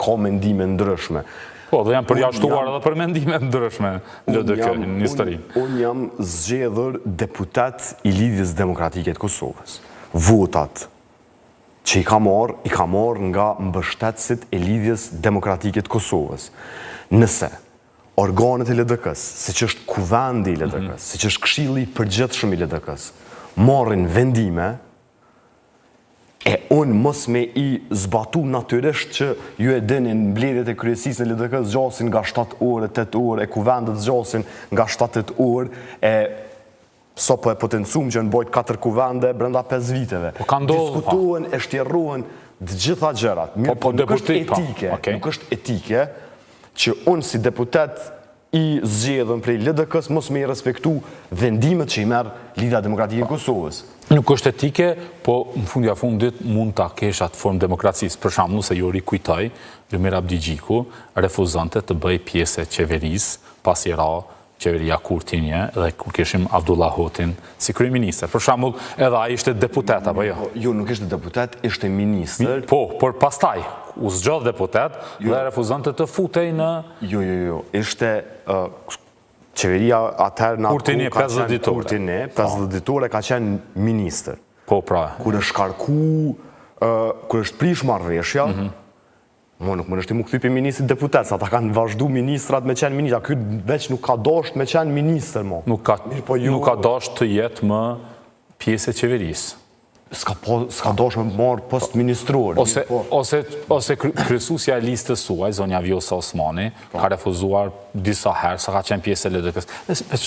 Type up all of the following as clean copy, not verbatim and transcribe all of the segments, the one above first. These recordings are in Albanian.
ka mendime ndryshme. Po, dhe janë përjashtuar edhe për mendime ndryshme LDK në histori. Unë jam zgjedhur deputet i Lidhjes Demokratike të Kosovës. Votat që i ka marrë nga mbështetësit e Lidhjes Demokratike të Kosovës. Nëse organet e LDK-s, siç është kuvendi i LDK-s, siç është këshilli i përgjithshëm i LDK-s, marrin vendime, e unë mos me i zbatu natyrisht që ju e dini në mbledhjet e kryesisë në LDK zgjasin nga 7 orë, 8 orë, e kuvendet zgjasin nga 7-8 orë, e sa po e potencum që në bojt 4 kuvende brenda 5 viteve. Diskutohen, e shtjerrohen të gjitha gjërat. Nuk është etike që unë si deputet i zgjedhën prej LDK-s mos me i respektu vendimet që i merë Lidhja Demokratike e Kosovës. Nuk është etike, po në fundja fundit mund ta kesh atë formë demokracisë. Për shembull, se ju rikujtoj, Lumir Abdigjiku refuzonte të bëj pjesë e qeverisë pasi ra qeveria Kurtinje dhe kur kishim Abdullah Hotin si kryeministër. Për shembull, edhe ai ishte deputet apo jo? Jo, nuk ishte deputet, ishte ministër. Po, por pastaj u zgjodh deputet dhe refuzonte të futej në Jo, ishte qeveria atëherë në Kurtinje 50 ditore. Kurtinje 50 ditore ka qenë ministër. Po, pra. Kur është shkarku, kur është prish marrëveshja, nuk më nështi mu këthy për ministrit deputet, sa ta kanë vazhdu ministrat me qenë ministra, këtë veç nuk ka dasht me qenë minister, mo. Nuk ka dasht të jetë më pjesë e qeverisë. Ska dasht me marë post-ministror. Ose kryesusja e listës suaj, zonja Vjosa Osmani, ka refuzuar disa herë, sa ka qenë pjesë e LDK-s.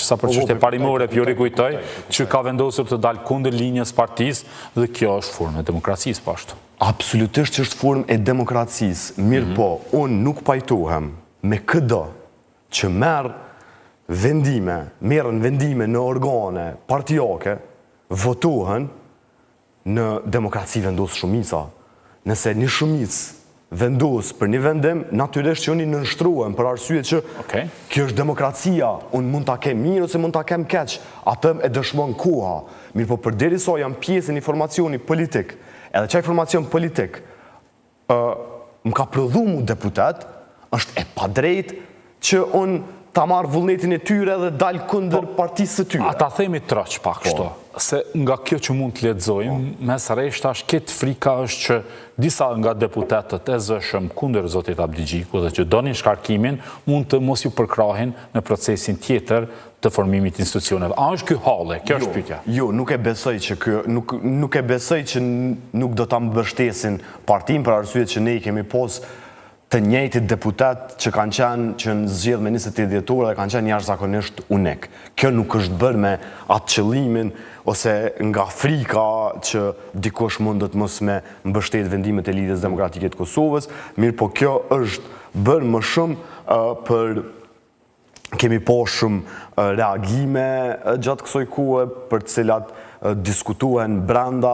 Sa për çështje parimore, ju rikujtoj, që ka vendosur të dalë kundër linjës partisë, dhe kjo është formë e demokracisë pashtu. Absolutisht që është formë e demokracisë. Mirë po, unë nuk pajtohem me këdo që merën vendime në organe partijake, votohen në demokraci vendos shumica. Nëse një shumicë vendos për një vendim, natyrisht që unë i nënshtrohem për arsye që kjo është demokracia, unë mund ta kem mirë ose mund ta kem keq, atë e dëshmon koha. Mirë po përderisa jam pjesë e një formacioni politik, edhe qaj formacion politik më ka prodhu mu deputet, është e padrejt që unë ta marrë vullnetin e tyre dhe dalë kundër partisë të tyre. A ta themi troq pak shto, se nga kjo që mund të lexojmë, mes reshta është këtë frika është që disa nga deputetët e zëshëm kundër zotit Abdigjiku dhe që donin shkarkimin, mund të mos ju përkrahin në procesin tjetër të formimit institucioneve. A është kjo halë? Kjo është pyetja. Jo, nuk e besoj që nuk do ta mbështesin partin për arsye që ne i kemi pos të njëjtit deputet që kanë qenë që në zgjedhje me 20 dhjetor dhe kanë qenë jashtëzakonisht unik. Kjo nuk është bërë me atë qëllimin ose nga frika që dikush mundet mos me mbështet vendimet e Lidhjes Demokratike të Kosovës, mirë po kjo është bërë më shumë për kemi po shumë reagime gjatë kësaj kohe për të cilat diskutohen brenda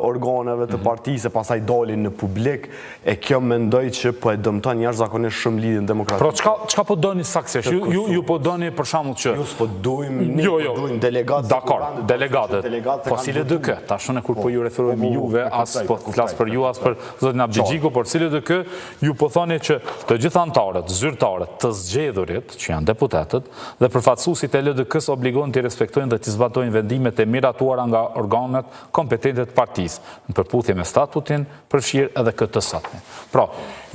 organeve të partisë, pastaj dalin në publik, e kjo mendoj që po e dëmton jashtëzakonisht shumë Lidhjen Demokratike. Pra çka po doni saktësisht? Ju po doni për shembull që ju s'po dojmë delegatë. Dakor, delegatët. Po si LDK, tash unë kur po ju referohemi juve, as po flas për ju as për zotin Abdigjiku, por si LDK ju po thoni që të gjithë anëtarët, zyrtarët të zgjedhurit, që janë deputetët, dhe përfaqësuesit e LDK-s obligohen të respektojnë dhe të zbatojnë vendimet e miratuara nga organet kompetente të partisë, në përputhje me statutin, përfshirë edhe këtë sotme. Pra,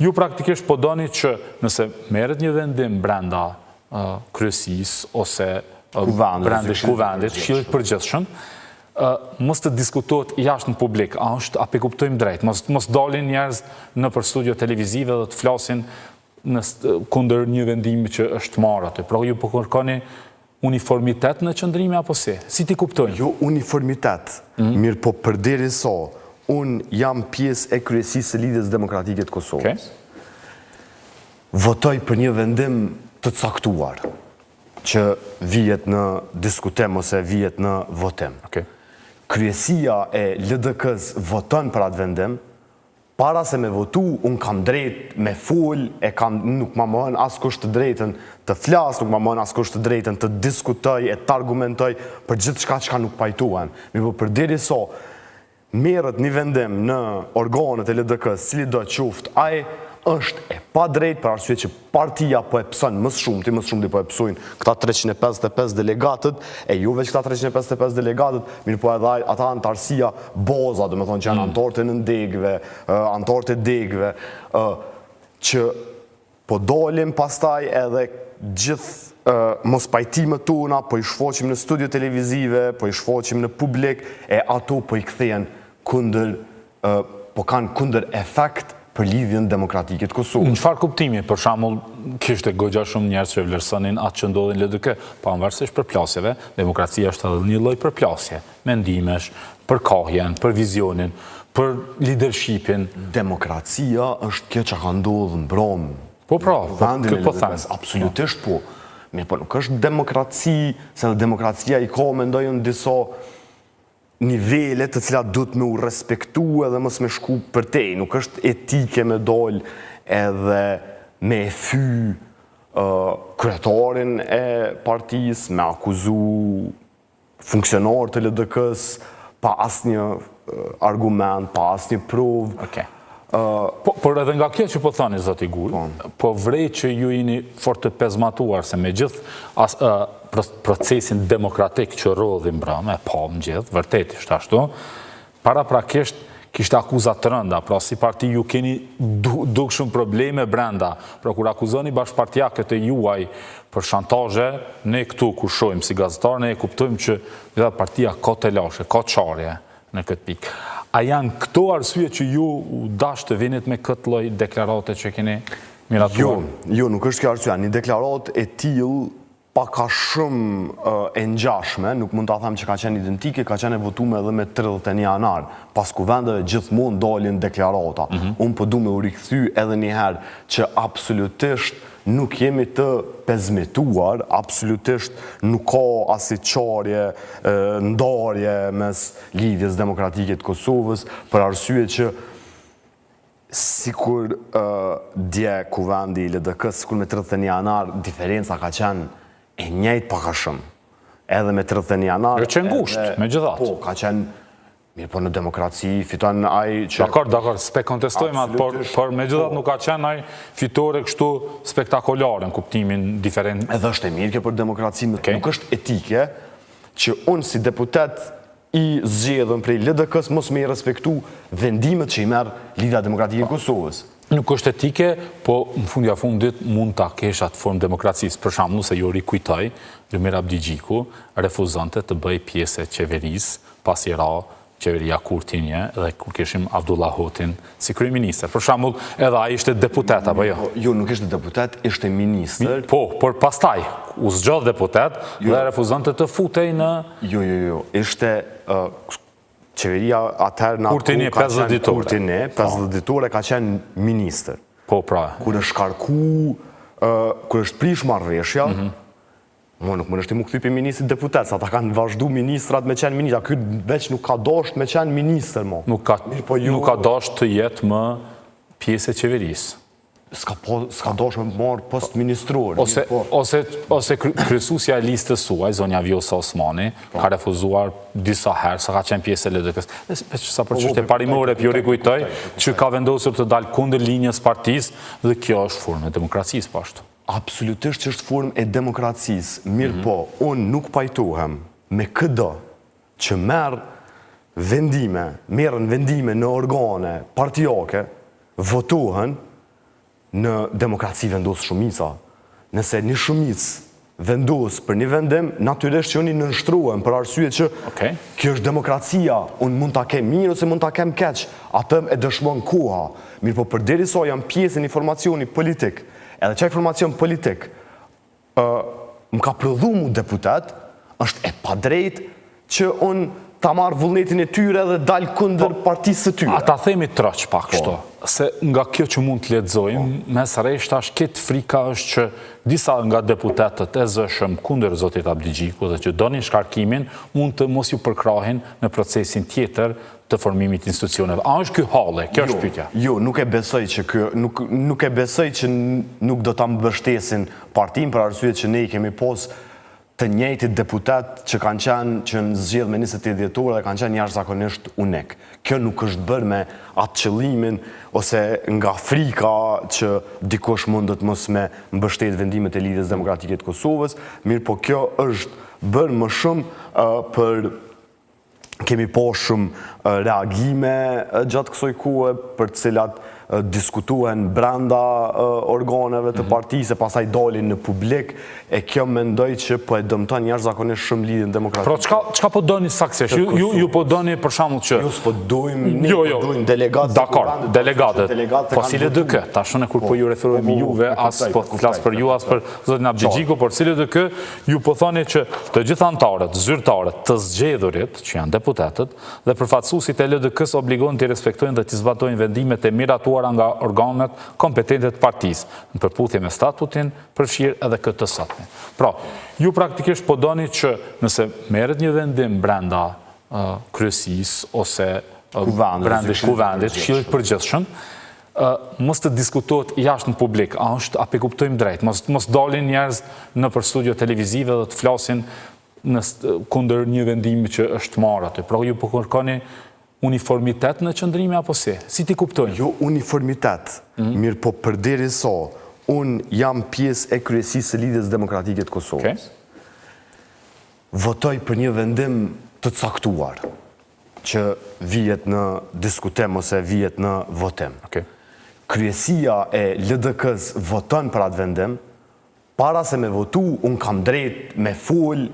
ju praktikisht po doni që nëse merret një vendim brenda kryesisë ose brenda kuvendit, këshillit përgjithshëm, mos të diskutohet jashtë në publik, a pe kuptojmë drejt, mos dalin njerëz nëpër studio televizive dhe të flasin kundër një vendimi që është marrë aty. Pra ju po kërkoni uniformitet në qëndrimi apo si? Si ti kuptojnë? Jo uniformitet, mirë po përderisa unë jam pjesë e kryesisë së Lidhjes Demokratike të Kosovës. Votoj për një vendim të caktuar që vihet në diskutim ose vihet në votim. Kryesia e LDK-s voton për atë vendim, para se me votu, unë kam drejt me fol, nuk ma mëhen askush të drejtën të flas, nuk ma mëhen askush të drejtën të diskutoj, e të argumentoj për gjithë çka nuk pajtohen. Mi po përderisa merret një vendim në organet e LDK-s, cili do qoftë ai, është e pa drejt për arsye që partia po e pësën më shumë po e pësojnë këta 355 delegatët, e ju veç këta 355 delegatët, mirë po edhe ata antarësia boza, do me thonë që janë antarët e nëndegve, antarët e degve, që po dolim pastaj edhe gjithë mos pajtimet tona, po i shfoqim në studio televizive, po i shfoqim në publik, e ato po i kthejen kundër, po kanë kundër efekt për lidhjen demokratike të Kosovës. Në çfarë kuptimi, për shembull, kishte goxha shumë njerëz që vlerësonin atë që ndodhi në LDK, pavarësisht përplasjeve, demokracia është edhe një lloj përplasje, mendimesh, për kohjen, për vizionin, për leadershipin. Demokracia është kjo që ka ndodhur në Brom. Po pra, vendin e po them. Absolutisht po. Mirë, po nuk është demokraci, se demokracia i ka mendoj në disa nivelet të cilat duhet me u respektu edhe mos me shku për te. Nuk është etike me doll edhe me e thy kryetarin e partijës, me akuzu funksionar të LDK-s pa asnjë argument, pa asnjë provë. Por edhe nga kjo që po thani, zoti Gur, po vrej që ju jeni fort të pezmatuar se me gjithë procesin demokratik që rodhi Bram, e pa më gjithë, vërtetisht ashtu, para prakisht kishte akuzat të rënda, pra si parti ju keni dukshëm probleme brenda, pra kur akuzoni bashkëpartiakët e juaj për shantazhe, ne këtu kur shohim si gazetar, ne e kuptojmë që partia ka telashe, ka çarje në këtë pikë. A janë këto arsye që ju dash të vinit me këtë lloj deklarate që keni miratuar? Jo, nuk është kjo arsye. Një deklaratë e tillë paka shumë e ngjashme, nuk mund ta them që ka qenë identike, ka qenë votuar edhe me 31 janar. Pas kuvendeve gjithmonë dalin deklarata. Unë po du me u rikthy edhe një herë që absolutisht nuk jemi të pezmetuar, absolutisht nuk ka asnjë çarje, ndarje mes lidhjes demokratike të Kosovës, për arsye që sikur dje kuvendi i LDK-s, sikur me 31 janar, diferenca ka qenë e njëjtë paka shumë. Edhe me 31 janar... Jo që ngusht, me gjithatë. Po, ka qenë... Mirë, po në demokraci fiton ai që... Dakor, s'pe kontestojmë atë, por me gjithatë nuk ka qenë ai fitore kështu spektakolare në kuptimin diferent. Edhe është e mirë kjo për demokraci, nuk është etike që unë si deputet i zgjedhëm prej LDK-s mos me i respektu vendimet që i merë Lidhja Demokratike e Kosovës. Nuk është etike, po në fundja fundit mund ta kesh atë formë demokracisë. Për shembull, se ju rikujtoj, Lumir Abdigjiku refuzonte të bëj pjesë e qeverisë pasi ra qeveria Kurtinje dhe kur kishim Abdullah Hotin si kryeministër. Për shembull, edhe ai ishte deputet apo jo? Jo, nuk ishte deputet, ishte ministër. Po, por pastaj u zgjodh deputet dhe refuzonte të futej në... Jo, ishte... Qeveria atëherë në Kurtinje 50 ditore. Kurtinje 50 ditore ka qenë ministër. Po, pra. Kur është shkarku, kur është prish marrëveshja, nuk më nështi mu këthy për ministrit deputet, sa ta kanë vazhdu ministrat me qenë ministra. Ky veç nuk ka dasht me qenë ministër, mo. Nuk ka dasht të jetë më pjesë e qeverisë. Ska dosh me marë post-ministror. Ose kryesuesja e listës suaj, zonja Vjosa Osmani, ka refuzuar disa herë, sa ka qenë pjesë e LDK-s. Sa për çështje parimore, ju rikujtoj, që ka vendosur të dalë kundër linjës partisë, dhe kjo është formë e demokracisë pashtu. Absolutisht që është formë e demokracisë. Mirë po, unë nuk pajtohem me këdo që merën vendime në organe partijake, votohen, në demokraci vendos shumica. Nëse një shumicë vendos për një vendim, natyrisht që unë i nënshtrohem për arsye që kjo është demokracia, unë mund ta kem mirë ose mund ta kem keq, atë e dëshmon koha. Mirë po përderisa jam pjesë në informacioni politik, edhe çaj informacion politik më ka prodhu mu deputet, është e padrejt që unë ta marrë vullnetin e tyre dhe dalë kundër partisë të tyre. A ta themi troq pak shto, se nga kjo që mund të lexojmë, mes reshtash këtë frika është që disa nga deputetët e zëshëm kundër zotit Abdigjiku dhe që donin shkarkimin, mund të mos ju përkrahin në procesin tjetër të formimit institucioneve. A është ky halli? Kjo është pyetja. Jo, nuk e besoj që nuk do ta mbështesin partinë për arsye që ne i kemi pas të njëjtit deputet që kanë qenë që në zgjedhje me 28 dhjetor dhe kanë qenë jashtëzakonisht unik. Kjo nuk është bërë me atë qëllimin ose nga frika që dikush mundet mos me mbështet vendimet e Lidhjes Demokratike të Kosovës, mirë po kjo është bërë më shumë për kemi po shumë reagime gjatë kësoj kohë për të cilat diskutuen brenda organeve të partisë, pasaj dalin në publik, e kjo mendoj që po e dëmton jashtëzakonisht shumë Lidhjen Demokratike. Pra, çka po doni saktësisht? Ju po doni për shembull që ju s'po dojmë delegatë. Dakor, delegatët. Po cilë dë kë? Tashun kur po ju referohemi juve, as po flas për ju, as për zotin Abdigjiku, por cilë dë kë ju po thoni që të gjithë anëtarët, zyrtarët, të zgjedhurit, që janë deputetët, dhe përfaqësuesit e LDK-s obligohen të respektojnë dhe të zbatojnë vendimet e miratuara nga organet kompetente të partisë, në përputhje me statutin, përfshirë edhe këtë të sotme. Pra, ju praktikisht po doni që nëse merret një vendim brenda kryesisë ose brenda kuvendit, këshillit përgjithshëm, mos të diskutohet jashtë në publik, a pe kuptojmë drejt, mos dalin njerëz nëpër studio televizive dhe të flasin kundër një vendimi që është marrë aty. Pra, ju po kërkoni uniformitet në qëndrimi apo si? Si ti kuptojnë? Jo uniformitet, mirë po përderi unë jam pjesë e kryesisë e Lidhjes Demokratike të Kosovës. Votoj për një vendim të caktuar, që vijet në diskutim ose vijet në votim. Kryesia e LDK-s voton për atë vendim, para se me votu, unë kam drejt me full,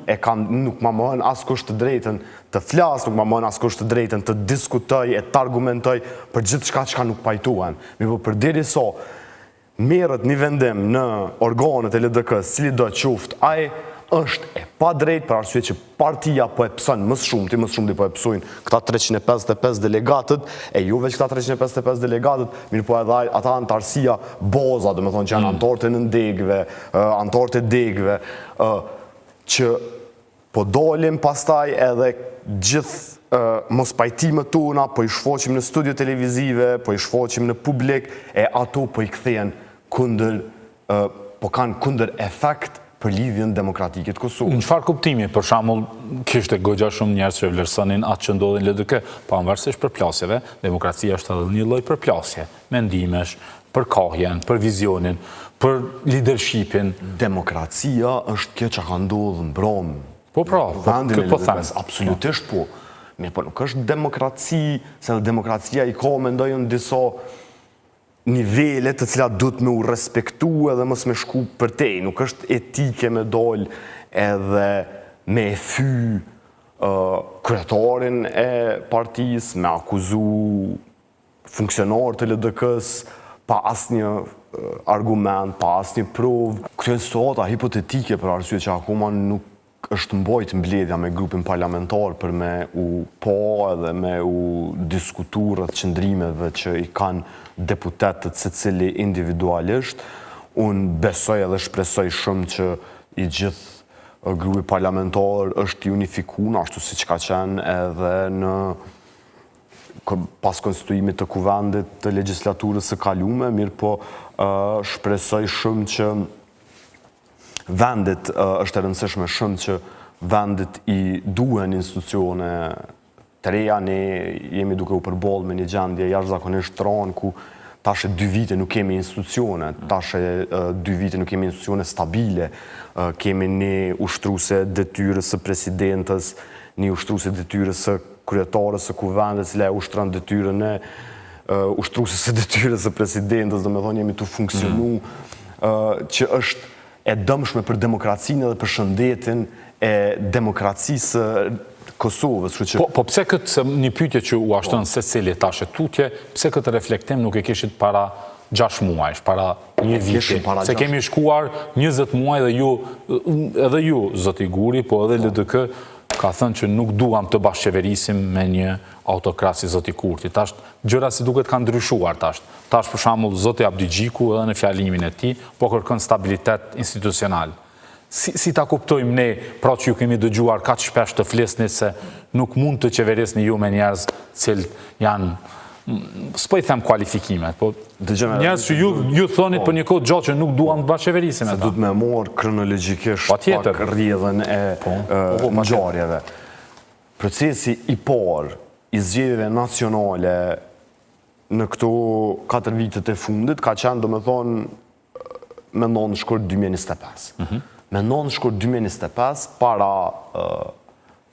nuk ma mëhen askush të drejtën të flas, nuk ma mëhen askush të drejtën të diskutoj e të argumentoj për gjithë çka nuk pajtuan. Mi po për deri merët një vendim në organet e LDK-s, cili do qoftë, ai është e pa drejt për arsye që partia po e pëson mësë shumë po e pësojnë këta 355 delegatët, e ju veç këta 355 delegatët, mirë po edhe ata antarësia boza, dhe me thonë që janë antarët e nëndegve, antarët e degve, që po dolim pastaj edhe gjithë mos pajtimet tona, po i shfoqim në studio televizive, po i shfoqim në publik, e ato po i kthehen kundër, po kanë kundër efekt për Lidhjen Demokratike të Kosovës. Në çfarë kuptimi, për shembull, kishte goxha shumë njerëz që vlerësonin atë që ndodhi në LDK, pavarësisht përplasjeve, demokracia është edhe një lloj përplasje, mendimesh, për kohjen, për vizionin, për leadershipin. Demokracia është kjo që ka ndodhur në Brom. Po pra, këtë po them. Absolutisht po. Mirë, po nuk është demokraci, se demokracia i ka mendoj në disa nivelet të cilat duhet me u respektu edhe mos me shku për te. Nuk është etike me doll edhe me e thy kryetarin e partisë, me akuzu funksionar të LDK-s pa asnjë argument, pa asnjë provë. Kjo është situata hipotetike për arsye që akoma nuk është mbajt mbledhja me grupin parlamentar për me u po edhe me u diskutu rreth qëndrimeve që i kanë deputetët secili individualisht. Unë besoj edhe shpresoj shumë që i gjithë grupi parlamentar është i unifikuar, ashtu siç ka qenë edhe në pas konstituimit të kuvendit të legjislaturës së kalume, mirë po shpresoj shumë që vendit është e rëndësishme shumë që vendit i duhen institucione të reja. Ne jemi duke u përballë me një gjendje jashtëzakonisht rënd ku tash 2 vite nuk kemi institucione, tash 2 vite nuk kemi institucione stabile, kemi një ushtruese detyrës së presidentës, një ushtruese detyrës së kryetarës së kuvendit, cila e ushtron detyrën e ushtrueses së detyrës së presidentës, domethënë jemi tu funksionu që është e dëmshme për demokracinë dhe për shëndetin e demokracisë Kosovës. Po pse këtë një pyetje që u ashton secili tash tutje, pse këtë reflektim nuk e kishit para 6 muajsh, para 1 viti? Se kemi shkuar 20 muaj dhe edhe ju, zoti Guri, po edhe LDK, ka thënë që nuk duam të bashkëqeverisim me një autokrasi zoti Kurti. Tash gjëra si duket kanë ndryshuar tash. Tash për shembull zoti Abdigjiku edhe në fjalimin e tij po kërkon stabilitet institucional. Si ta kuptojmë ne, pra që ju kemi dëgjuar kaq shpesh të flisni se nuk mund të qeverisni ju me njerëz cilë janë s'po i them kualifikimet, po njerëz që ju thonit për një kohë gjatë që nuk duan të bashkëverisin me ta. Duhet me morë kronologjikisht pak rrjedhën e ngjarjeve. Procesi i parë i zgjedhjeve nacionale në këto 4 vitet e fundit ka qenë, domethënë, me 9 shkurt 2025. Me 9 shkurt 2025, para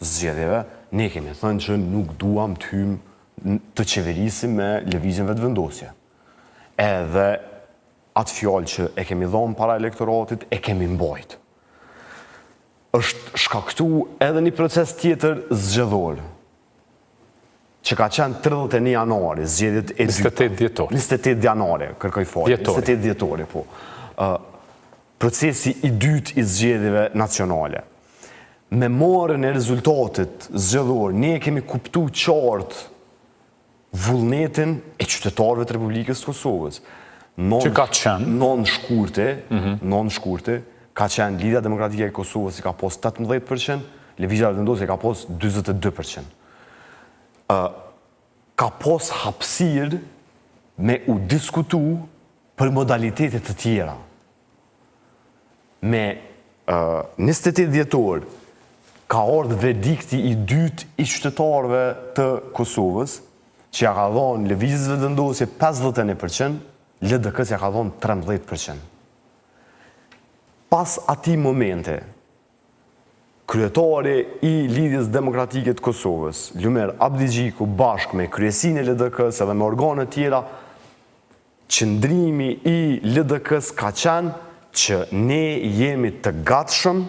zgjedhjeve, ne kemi thënë që nuk duam të hymë të qeverisim me lëvizjen vetëvendosje. Edhe atë fjalë që e kemi dhënë para elektoratit, e kemi mbajtur. Është shkaktu edhe një proces tjetër zgjedhor, që ka qenë 31 janari, zgjedhjet e 28 dhjetor. 28 janari, kërkoj falje. 28 dhjetori, po. Procesi i dytë i zgjedhjeve nacionale. Me marrjen e rezultatit zgjedhor, ne kemi kuptuar qartë vullnetin e qytetarëve të Republikës të Kosovës. Që ka qenë? Non shkurte, ka qenë Lidhja Demokratike e Kosovës i ka pos 18%, Lëvizja Vetëvendosje ka pos 22%. Ka pos hapësirë me u diskutu për modalitetet të tjera. Me 28 dhjetor ka ardhur verdikti i dytë i qytetarëve të Kosovës, që ja ka dhonë Lëvizjes Vetëvendosje 51%, LDK-s ja ka dhonë 13%. Pas ati momente, kryetari i Lidhjes Demokratike të Kosovës, Lumer Abdigjiku, bashkë me kryesinë e LDK-s edhe me organet tjera, qëndrimi i LDK-s ka qenë që ne jemi të gatshëm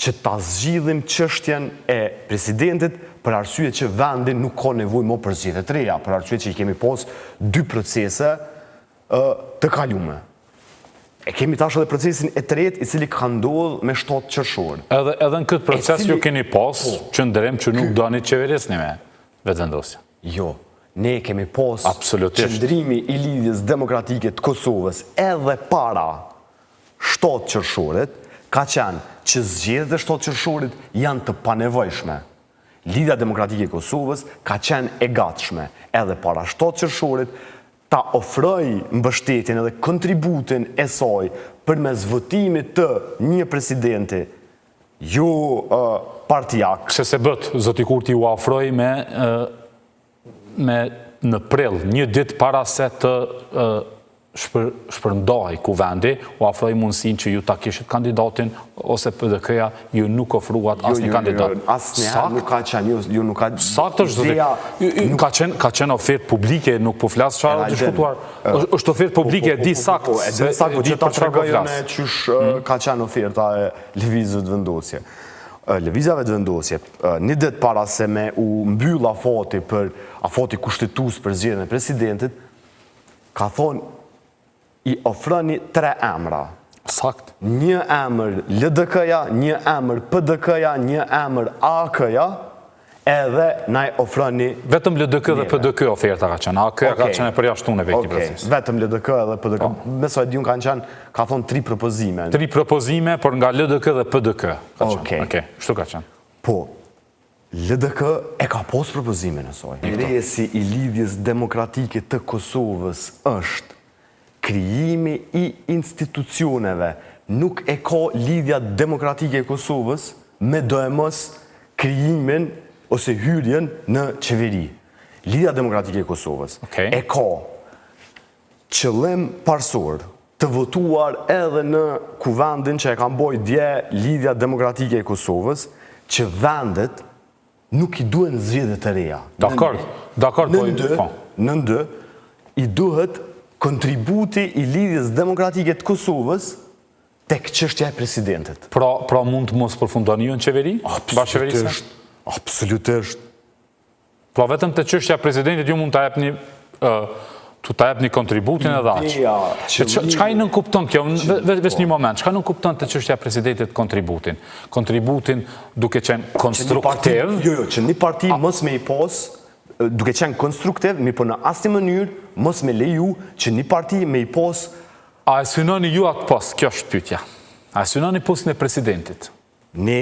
që ta zgjidhim çështjen e presidentit, për arsye që vendi nuk ka nevojë më për zgjedhje të reja, për arsye që i kemi pas 2 procese të kaluara. E kemi tash edhe procesin e tretë, i cili ka ndodhur me 7 qershor. Edhe në këtë proces ju keni pas qëndrim që nuk doni të qeverisni me vetëvendosje. Jo, ne kemi pas absolutisht qëndrimi i Lidhjes Demokratike të Kosovës edhe para 7 qershorit, ka qenë që zgjedhjet e 7 qershorit janë të panevojshme. Lidhja Demokratike e Kosovës ka qenë e gatshme edhe para 7 qershorit ta ofroj mbështetjen edhe kontributin e saj përmes votimit të një presidenti jo partijak. Se bët, zoti Kurti u ofroi me në prill, një ditë para se të shpërndaj kuvendi, u ofroi mundësinë që ju ta kishit kandidatin, ose PDK-ja ju nuk ofruat asnjë kandidat. Asnjëherë nuk ka qenë, ju nuk ka... Sakt është, ka qenë ofertë publike, nuk po flas çfarë të diskutuar. Është ofertë publike, e di sakt. E di sakt, që ta tregojë ne qysh ka qenë oferta e Lëvizjes Vetëvendosje. Lëvizja Vetëvendosje, një ditë para se me u mbyll afati kushtetues për zgjedhjen e presidentit, ka thonë i ofroni 3 emra. Sakt. Një emër LDK-ja, një emër PDK-ja, një emër AK-ja, edhe na i ofroni... Vetëm LDK dhe PDK oferta ka qenë, AK-ja ka qenë e përjashtuar në vetë proces. Vetëm LDK dhe PDK. Besoj diun kanë qenë, ka thonë 3 propozime. 3 propozime, por nga LDK dhe PDK ka qenë. Okej, shtu ka qenë. Po, LDK e ka pos propozime në saj. Interesi i Lidhjes Demokratike të Kosovës është krijimi i institucioneve. Nuk e ka Lidhja Demokratike e Kosovës me dojmës krijimin ose hyrjen në qeveri. Lidhja Demokratike e Kosovës e ka qëllim parsor të votuar edhe në kuvendin që e ka mboj dje Lidhja Demokratike e Kosovës, që vendet nuk i duen zgjedhje të reja. Në ndë, i duhet kontributi i Lidhjes Demokratike të Kosovës tek çështja e presidentit. Pra mund të mos përfundoni ju në qeveri? Absolutisht. Pra vetëm të çështja e presidentit ju mund të jepni kontributin edhe aq. Çka i nënkupton kjo? Veç një moment, çka nënkupton të çështja e presidentit kontributin? Kontributin duke qenë konstruktiv? Jo, që një parti mos me i pas, duke qenë konstruktiv, mi po në asnjë mënyrë mos me leju që një parti me i pos... A e synoni ju atë pos, kjo është pyetja. A e synoni posin e presidentit? Ne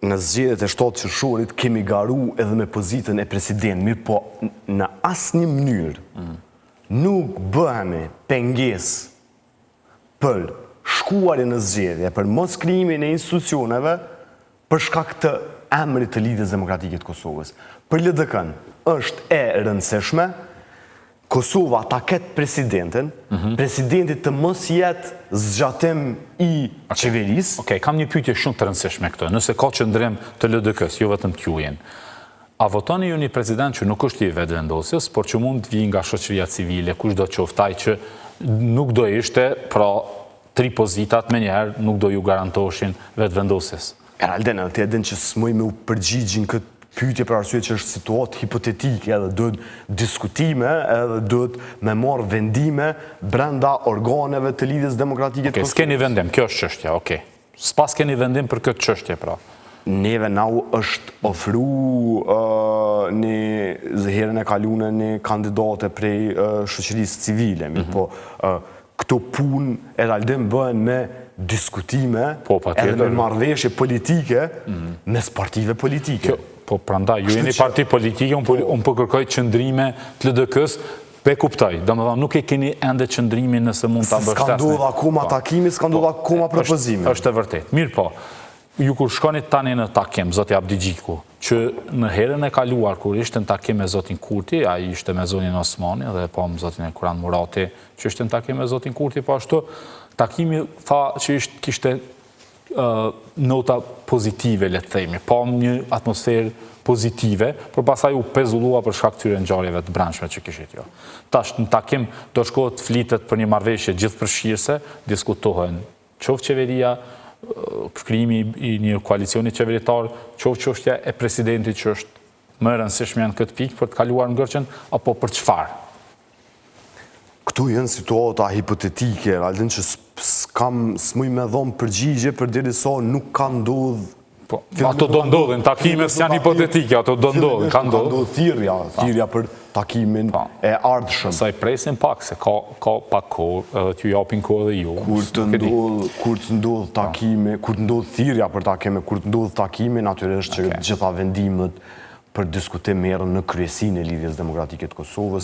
në zgjedhjet e 7 qershorit kemi garu edhe me pozitën e president, mirë po në asnjë mënyrë nuk bëhemi pengesë për shkuarje në zgjedhje, për mos krijimin e institucioneve për shkak të emrit të Lidhjes Demokratike të Kosovës. Për LDK-n është e rëndësishme Kosova ta ketë presidentin, presidentit të mos jetë zgjatim i qeverisë. Okej, kam një pyetje shumë të rëndësishme këto. Nëse ka qëndrim të LDK-s, jo vetëm t'jujen, a votoni ju një president që nuk është i vetëvendosjes, por që mund të vijë nga shoqëria civile, kush do qoftaj që nuk do ishte, pra 3 pozitat me njëherë nuk do ju garantoshin vetëvendosjes? Eralden, ti e din që s'moj me u përgjigjin këtë pyetje për arsye që është situatë hipotetike edhe duhet diskutime edhe duhet me marrë vendime brenda organeve të Lidhjes Demokratike të Kosovës. S'keni vendim, kjo është çështja, okej. S'pas keni vendim për këtë çështje, pra. Neve nau është ofru një herën e kalune një kandidate prej shoqërisë civile, po këto punë Eralden bëhen me diskutime edhe me marrëveshje politike mes partive politike. Po prandaj, ju jeni parti politike, unë po kërkoj qëndrime të LDK-s, pe kuptoj, domethënë nuk e keni ende qëndrimin nëse mund ta mbështetni. S'ka ndodhur akoma takimi, s'ka ndodhur akoma propozimi. Është e vërtet. Mirë po, ju kur shkonit tani në takim, zoti Abdi Gjiku, që në herën e kaluar, kur ishte në takim me zotin Kurti, a i ishte me zonin Osmani, dhe po më zotin e Kuran Murati, që ishte në takim me zotin Kurti, po ashtu, takimi tha që kishte nota pozitive, le të themi, pa një atmosferë pozitive, por pasaj u pezullua për shkak këtyre ngjarjeve të brendshme që kishit jo. Tash në takim do shkohet flitet për një marrëveshje gjithëpërfshirëse, diskutohen qoftë qeveria, krijimi i një koalicioni qeveritar, qoftë çështja e presidentit që është më e rëndësishme në këtë pikë për të kaluar ngërçën, apo për çfarë? Këtu janë situata hipotetike, Alden, që s'muj me dhomë përgjigje për deri sa nuk ka ndodhë. Ato do ndodhin, takimet s'janë hipotetike, ato do ndodhin, ka ndodhë. Ka ndodhë thirrja për takimin e ardhshëm. Sa i presin pak, se ka pak kohë, t'ju japin kohë dhe ju. Kur të ndodhë takime, kur të ndodhë thirrja për takime, kur të ndodhë takime, natyrisht që gjitha vendimet për diskutim merren në kryesinë e Lidhjes Demokratike të Kosovës,